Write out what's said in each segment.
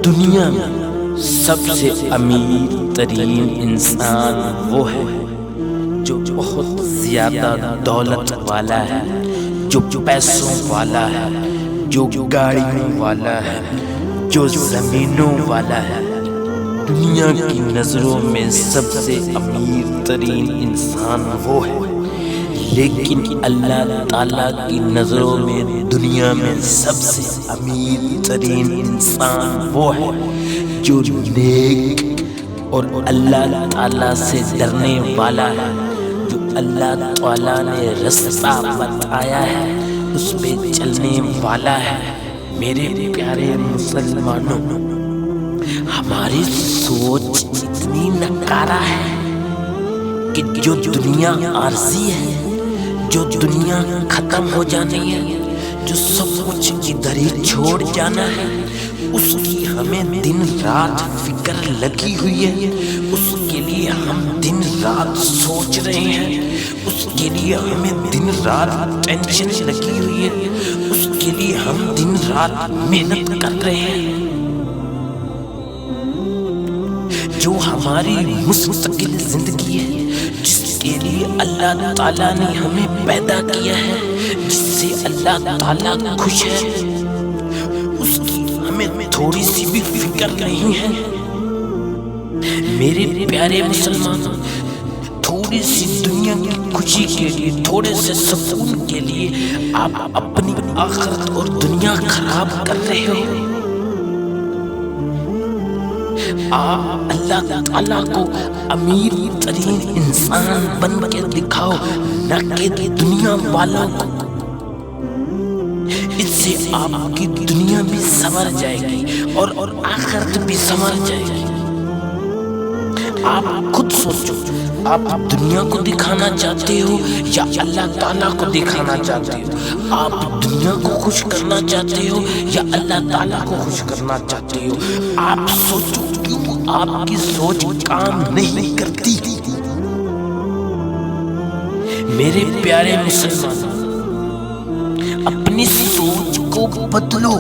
دنیا میں سب سے امیر ترین انسان وہ ہے جو بہت زیادہ دولت والا ہے، جو پیسوں والا ہے، جو گاڑیوں والا ہے، جو زمینوں والا ہے۔ دنیا کی نظروں میں سب سے امیر ترین انسان وہ ہے، لیکن اللہ تعالیٰ کی نظروں میں دنیا میں سب سے امیر ترین انسان وہ ہے جو نیک اور اللہ تعالیٰ سے ڈرنے والا ہے، جو اللہ تعالیٰ نے رستہ بتایا ہے اس پہ چلنے والا ہے۔ میرے پیارے مسلمانوں، ہماری سوچ اتنی نکارا ہے کہ جو دنیا عارضی ہے، جو دنیا ختم ہو جانی ہے، جو سب کچھ ادھر ہی چھوڑ جانا ہے، اس کی ہمیں دن رات فکر لگی ہوئی ہے، اس کے لیے ہم دن رات سوچ رہے ہیں، اس کے لیے ہمیں دن رات ٹینشن لگی ہوئی ہے، اس کے لیے ہم دن رات محنت کر رہے ہیں۔ جو ہماری مستقل زندگی ہے، جس کے لیے اللہ تعالیٰ نے ہمیں پیدا کیا ہے، جس سے اللہ تعالیٰ خوش ہے، اس کی ہمیں تھوڑی سی بھی فکر نہیں ہے۔ میرے پیارے مسلمانوں، تھوڑی سی دنیا کی خوشی کے لیے، تھوڑے سے سکون کے لیے آپ اپنی آخرت اور دنیا خراب کر رہے ہو۔ آپ اللہ تعالیٰ کو امیر ترین انسان بن کے دکھاؤ، نہ کہ دنیا والوں کو۔ اس سے آپ کی دنیا بھی سنور جائے گی اور آخرت بھی سنور جائے گی۔ آپ خود سوچو، آپ دنیا کو دکھانا چاہتے ہو یا اللہ تعالیٰ کو دکھانا چاہتے ہو؟ آپ دنیا کو خوش کرنا چاہتے ہو یا اللہ تعالیٰ کو خوش کرنا چاہتے ہو؟ آپ سوچو، کیوں آپ کی سوچ کام نہیں کرتی؟ میرے پیارے مسلمان، اپنی سوچ کو بدلو،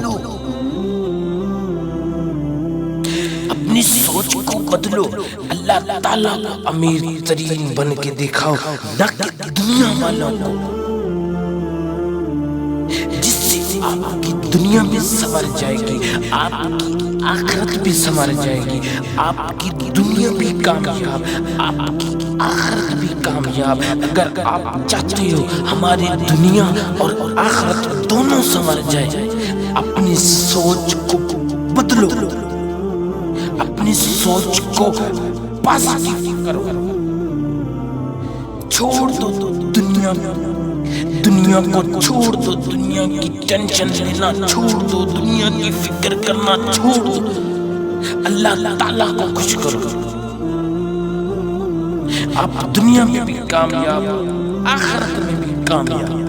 اپنی سوچ کو بدلو، اللہ تعالیٰ کو امیر ترین بن کے دکھاؤ، نہ کہ دنیا والوں کو، جس سے آپ کی دنیا بھی سنور جائے گی، آپ کی آخرت بھی سنور جائے گی، آپ کی دنیا بھی کامیاب، آپ کی آخرت بھی کامیاب۔ اگر آپ چاہتے ہو ہماری دنیا اور آخرت دونوں سنور جائے، اپنی سوچ کو بدلو، اپنی سوچ کو پازیٹیو کرو، چھوڑ دو دنیا کو چھوڑ دو، دنیا کی ٹینشن لینا چھوڑ دو، دنیا کی فکر کرنا چھوڑ دو، اللہ تعالیٰ کو خوش کرو۔ آپ دنیا میں بھی کامیاب، آخرت میں بھی کامیاب۔